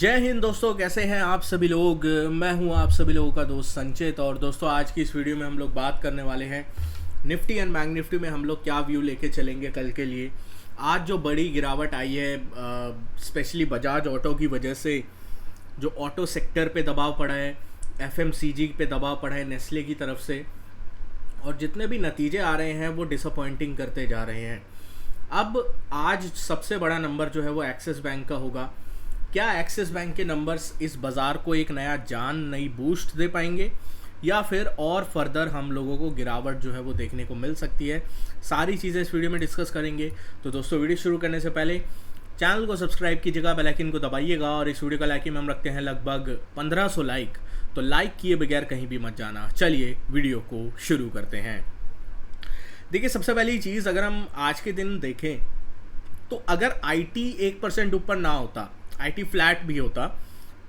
जय हिंद दोस्तों, कैसे हैं आप सभी लोग। मैं हूं आप सभी लोगों का दोस्त संचित। और दोस्तों, आज की इस वीडियो में हम लोग बात करने वाले हैं निफ्टी एंड बैंक निफ्टी में हम लोग क्या व्यू लेके चलेंगे कल के लिए। आज जो बड़ी गिरावट आई है स्पेशली बजाज ऑटो की वजह से, जो ऑटो सेक्टर पे दबाव पड़ा है, एफएमसीजी पे दबाव पड़ा है नेस्ले की तरफ से, और जितने भी नतीजे आ रहे हैं वो डिसअपॉइंटिंग करते जा रहे हैं। अब आज सबसे बड़ा नंबर जो है वो एक्सिस बैंक का होगा। क्या एक्सिस बैंक के नंबर्स इस बाज़ार को एक नया जान, नई बूस्ट दे पाएंगे, या फिर और फर्दर हम लोगों को गिरावट जो है वो देखने को मिल सकती है। सारी चीज़ें इस वीडियो में डिस्कस करेंगे। तो दोस्तों, वीडियो शुरू करने से पहले चैनल को सब्सक्राइब कीजिएगा, बेल आइकन को दबाइएगा, और इस वीडियो का लाइक में हम रखते हैं लगभग 1500 लाइक। तो लाइक किए बगैर कहीं भी मत जाना। चलिए वीडियो को शुरू करते हैं। देखिए, सबसे पहली चीज़, अगर हम आज के दिन देखें तो अगर आईटी 1% ऊपर ना होता, आईटी फ्लैट भी होता,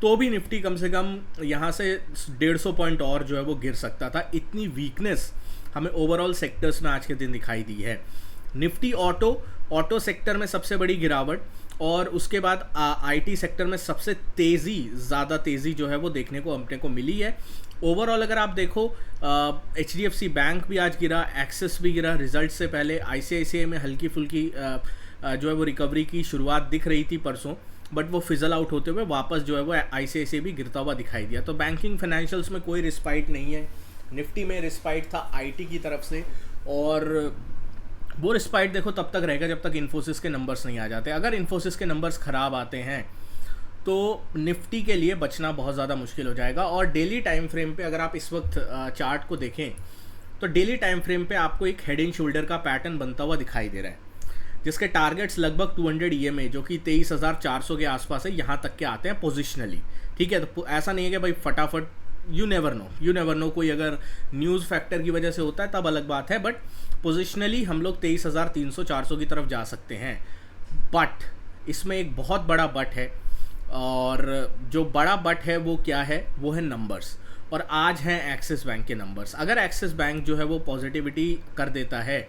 तो भी निफ्टी कम से कम यहाँ से 150 पॉइंट और जो है वो गिर सकता था। इतनी वीकनेस हमें ओवरऑल सेक्टर्स में आज के दिन दिखाई दी है। निफ्टी ऑटो सेक्टर में सबसे बड़ी गिरावट, और उसके बाद आईटी सेक्टर में सबसे ज़्यादा तेज़ी जो है वो देखने को अपने को मिली है। ओवरऑल अगर आप देखो, एचडीएफसी बैंक भी आज गिरा, एक्सिस भी गिरा। रिजल्ट से पहले आईसीआईसीआई में हल्की फुल्की जो है वो रिकवरी की शुरुआत दिख रही थी परसों, बट वो फिजल आउट होते हुए वापस जो है वो आईसीआईसीआई भी गिरता हुआ दिखाई दिया। तो बैंकिंग फाइनेंशियल्स में कोई रिस्पाइट नहीं है। निफ्टी में रिस्पाइट था आईटी की तरफ से, और वो रिस्पाइट देखो तब तक रहेगा जब तक इन्फोसिस के नंबर्स नहीं आ जाते। अगर इन्फोसिस के नंबर्स ख़राब आते हैं तो निफ्टी के लिए बचना बहुत ज़्यादा मुश्किल हो जाएगा। और डेली टाइम फ्रेम पे अगर आप इस वक्त चार्ट को देखें तो डेली टाइम फ्रेम पे आपको एक हेड एंड शोल्डर का पैटर्न बनता हुआ दिखाई दे रहा है, जिसके टारगेट्स लगभग 200 ईएमए जो कि 23,400 के आसपास है, यहाँ तक के आते हैं पोजिशनली। ठीक है, तो ऐसा नहीं है कि भाई फटाफट, यू नेवर नो, कोई अगर न्यूज़ फैक्टर की वजह से होता है तब अलग बात है, बट पोजिशनली हम लोग 23,300-400 की तरफ जा सकते हैं। बट इसमें एक बहुत बड़ा बट है, और जो बड़ा बट है वो क्या है, वो है नंबर्स। और आज हैं एक्सिस बैंक के नंबर्स। अगर एक्सिस बैंक जो है वो पॉजिटिविटी कर देता है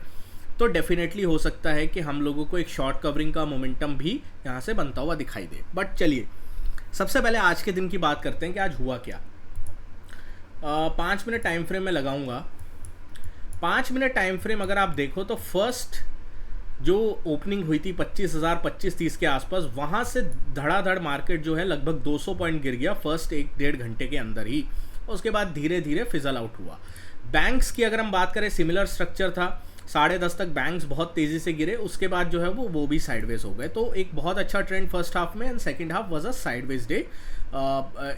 तो डेफिनेटली हो सकता है कि हम लोगों को एक शॉर्ट कवरिंग का मोमेंटम भी यहाँ से बनता हुआ दिखाई दे। बट चलिए, सबसे पहले आज के दिन की बात करते हैं कि आज हुआ क्या। 5 मिनट टाइम फ्रेम में लगाऊंगा। 5 मिनट टाइम फ्रेम अगर आप देखो तो फर्स्ट जो ओपनिंग हुई थी 25,000 25-30 के आसपास, वहाँ से धड़ाधड़ मार्केट जो है लगभग 200 पॉइंट गिर गया फर्स्ट 1-1.5 घंटे के अंदर ही। उसके बाद धीरे धीरे फिजल आउट हुआ। बैंक्स की अगर हम बात करें, सिमिलर स्ट्रक्चर था। 10:30 तक बैंक्स बहुत तेज़ी से गिरे, उसके बाद जो है वो भी साइडवेज हो गए। तो एक बहुत अच्छा ट्रेंड फर्स्ट हाफ में, and second half was a sideways day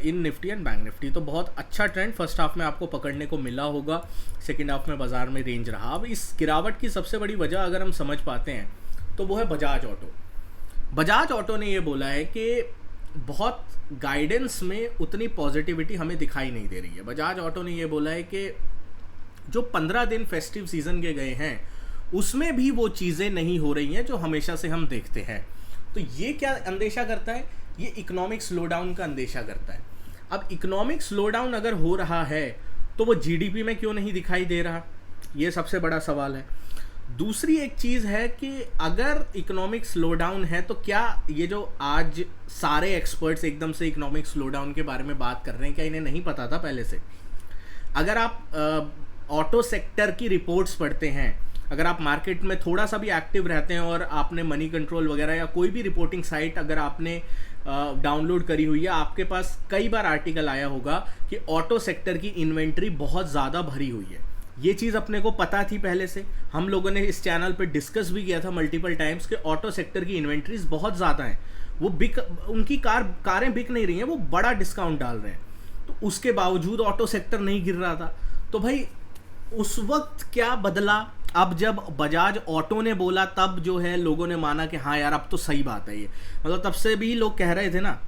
in Nifty and bank Nifty. तो बहुत अच्छा ट्रेंड फर्स्ट हाफ में आपको पकड़ने को मिला होगा, सेकंड हाफ में बाजार में रेंज रहा। अब इस गिरावट की सबसे बड़ी वजह अगर हम समझ पाते हैं तो वो है बजाज ऑटो। बजाज ऑटो ने ये बोला है कि बहुत गाइडेंस में उतनी पॉजिटिविटी हमें दिखाई नहीं दे रही है। बजाज ऑटो ने ये बोला है कि जो 15 दिन फेस्टिव सीजन के गए हैं उसमें भी वो चीज़ें नहीं हो रही हैं जो हमेशा से हम देखते हैं। तो ये क्या अंदेशा करता है? ये इकोनॉमिक स्लोडाउन का अंदेशा करता है। अब इकोनॉमिक स्लोडाउन अगर हो रहा है तो वो जीडीपी में क्यों नहीं दिखाई दे रहा, ये सबसे बड़ा सवाल है। दूसरी एक चीज़ है कि अगर इकोनॉमिक स्लोडाउन है तो क्या ये जो आज सारे एक्सपर्ट्स एकदम से इकोनॉमिक स्लोडाउन के बारे में बात कर रहे हैं, क्या इन्हें नहीं पता था पहले से? अगर आप ऑटो सेक्टर की रिपोर्ट्स पढ़ते हैं, अगर आप मार्केट में थोड़ा सा भी एक्टिव रहते हैं, और आपने मनी कंट्रोल वगैरह या कोई भी रिपोर्टिंग साइट अगर आपने डाउनलोड करी हुई है, आपके पास कई बार आर्टिकल आया होगा कि ऑटो सेक्टर की इन्वेंट्री बहुत ज़्यादा भरी हुई है। ये चीज़ अपने को पता थी पहले से, हम लोगों ने इस चैनल पे डिस्कस भी किया था मल्टीपल टाइम्स कि ऑटो सेक्टर की इन्वेंट्रीज बहुत ज़्यादा हैं। वो उनकी कारें बिक नहीं रही हैं, वो बड़ा डिस्काउंट डाल रहे हैं, तो उसके बावजूद ऑटो सेक्टर नहीं गिर रहा था। तो भाई उस वक्त क्या बदला? अब जब बजाज ऑटो ने बोला तब जो है लोगों ने माना कि हाँ यार अब तो सही बात है ये, मतलब तब से भी लोग कह रहे थे ना।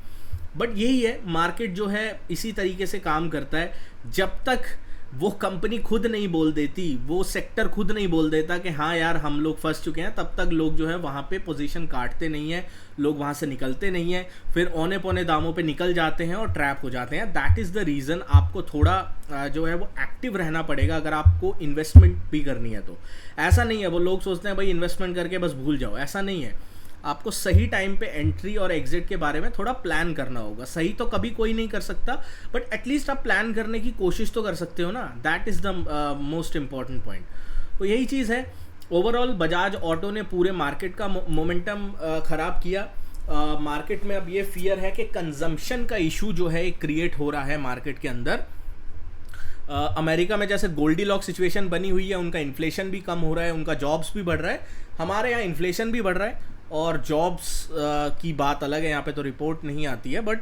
बट यही है, मार्केट जो है इसी तरीके से काम करता है। जब तक वो कंपनी खुद नहीं बोल देती, वो सेक्टर खुद नहीं बोल देता कि हाँ यार हम लोग फंस चुके हैं, तब तक लोग जो है वहाँ पे पोजीशन काटते नहीं हैं, लोग वहाँ से निकलते नहीं हैं, फिर औने पौने दामों पे निकल जाते हैं और ट्रैप हो जाते हैं। दैट इज़ द रीज़न आपको थोड़ा जो है वो एक्टिव रहना पड़ेगा अगर आपको इन्वेस्टमेंट भी करनी है तो। ऐसा नहीं है वो लोग सोचते हैं भाई इन्वेस्टमेंट करके बस भूल जाओ, ऐसा नहीं है। आपको सही टाइम पे एंट्री और एग्जिट के बारे में थोड़ा प्लान करना होगा। सही तो कभी कोई नहीं कर सकता, बट एटलीस्ट आप प्लान करने की कोशिश तो कर सकते हो ना। That is the most important point. तो यही चीज़ है। ओवरऑल बजाज ऑटो ने पूरे मार्केट का मोमेंटम ख़राब किया। मार्केट में अब ये फियर है कि कंजम्पशन का इशू जो है क्रिएट हो रहा है मार्केट के अंदर। अमेरिका में जैसे गोल्डीलॉक सिचुएशन बनी हुई है, उनका इन्फ्लेशन भी कम हो रहा है, उनका जॉब्स भी बढ़ रहा है। हमारे यहाँ इन्फ्लेशन भी बढ़ रहा है और जॉब्स की बात अलग है, यहाँ पे तो रिपोर्ट नहीं आती है, बट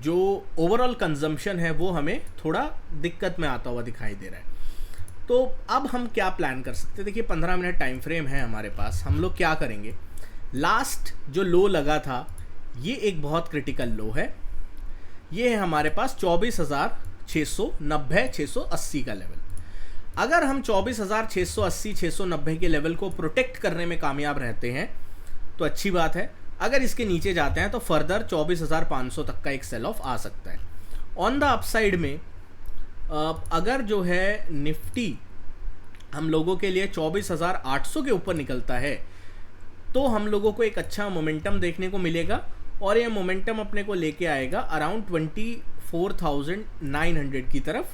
जो ओवरऑल कंजम्पशन है वो हमें थोड़ा दिक्कत में आता हुआ दिखाई दे रहा है। तो अब हम क्या प्लान कर सकते हैं? देखिए 15 मिनट टाइम फ्रेम है हमारे पास। हम लोग क्या करेंगे, लास्ट जो लो लगा था ये एक बहुत क्रिटिकल लो है। ये है हमारे पास 24,690 680 का लेवल। अगर हम 24,680 690 के लेवल को प्रोटेक्ट करने में कामयाब रहते हैं तो अच्छी बात है। अगर इसके नीचे जाते हैं तो फर्दर 24,500 तक का एक सेल ऑफ आ सकता है। ऑन द अपसाइड में अगर जो है निफ्टी हम लोगों के लिए 24,800 के ऊपर निकलता है तो हम लोगों को एक अच्छा मोमेंटम देखने को मिलेगा और ये मोमेंटम अपने को लेके आएगा अराउंड 24,900 की तरफ।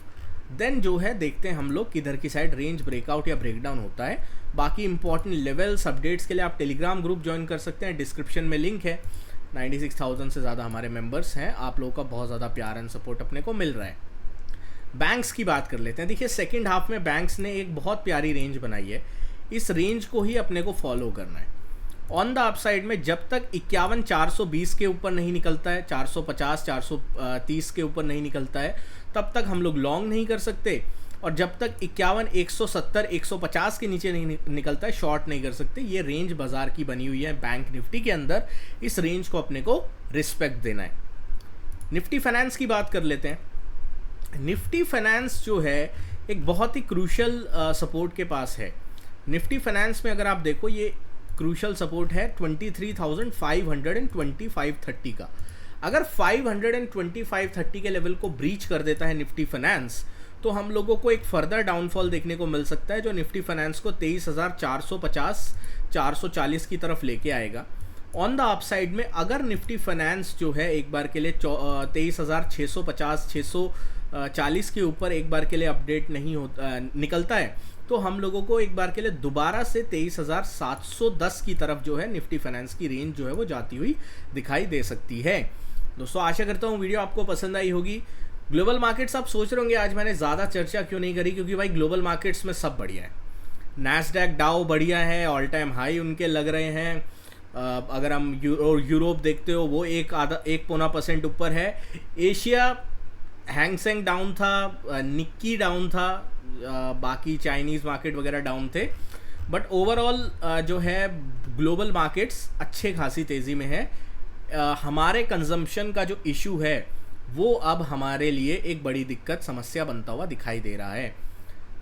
देन जो है देखते हैं हम लोग किधर की साइड रेंज ब्रेकआउट या ब्रेकडाउन होता है। बाकी इंपॉर्टेंट लेवल्स अपडेट्स के लिए आप टेलीग्राम ग्रुप ज्वाइन कर सकते हैं, डिस्क्रिप्शन में लिंक है। 96,000 से ज़्यादा हमारे मेंबर्स हैं। आप लोगों का बहुत ज़्यादा प्यार एंड सपोर्ट अपने को मिल रहा है। बैंक्स की बात कर लेते हैं। देखिए सेकेंड हाफ में बैंक्स ने एक बहुत प्यारी रेंज बनाई है, इस रेंज को ही अपने को फॉलो करना है। ऑन द अपसाइड में जब तक 51,420 के ऊपर नहीं निकलता है, 450 430 के ऊपर नहीं निकलता है, तब तक हम लोग लॉन्ग नहीं कर सकते। और जब तक 51,170 150 के नीचे नहीं निकलता है, शॉर्ट नहीं कर सकते। ये रेंज बाजार की बनी हुई है बैंक निफ्टी के अंदर। इस रेंज को अपने को रिस्पेक्ट देना है। निफ्टी फाइनेंस की बात कर लेते हैं। निफ्टी फाइनेंस जो है एक बहुत ही क्रूशल सपोर्ट के पास है। निफ्टी फाइनेंस में अगर आप देखो ये क्रूशल सपोर्ट है 23,520 का। अगर 525-30 के लेवल को ब्रीच कर देता है निफ्टी फाइनेंस तो हम लोगों को एक फर्दर डाउनफॉल देखने को मिल सकता है जो निफ्टी फाइनेंस को 23,450-440 की तरफ लेके आएगा। ऑन द अपसाइड में अगर निफ्टी फाइनेंस जो है एक बार के लिए 23,650-640 के ऊपर एक बार के लिए अपडेट नहीं होता निकलता है तो हम लोगों को एक बार के लिए दोबारा से 23,710 की तरफ जो है निफ्टी फाइनेंस की रेंज जो है वो जाती हुई दिखाई दे सकती है। दोस्तों आशा करता हूँ वीडियो आपको पसंद आई होगी। ग्लोबल मार्केट्स आप सोच रहे होंगे आज मैंने ज़्यादा चर्चा क्यों नहीं करी, क्योंकि भाई ग्लोबल मार्केट्स में सब बढ़िया है। नैस्डैक डाउ बढ़िया है, ऑल टाइम हाई उनके लग रहे हैं। अगर हम यूरोप देखते हो वो 1.25% ऊपर है। एशिया हैंगसेंग डाउन था, निक्की डाउन था, बाकी चाइनीज़ मार्केट वगैरह डाउन थे। बट ओवरऑल जो है ग्लोबल मार्केट्स अच्छे खासी तेज़ी में है। हमारे कंजम्पशन का जो इशू है वो अब हमारे लिए एक बड़ी दिक्कत समस्या बनता हुआ दिखाई दे रहा है।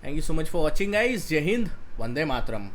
Thank you so much for watching guys. जय हिंद, वंदे मातरम।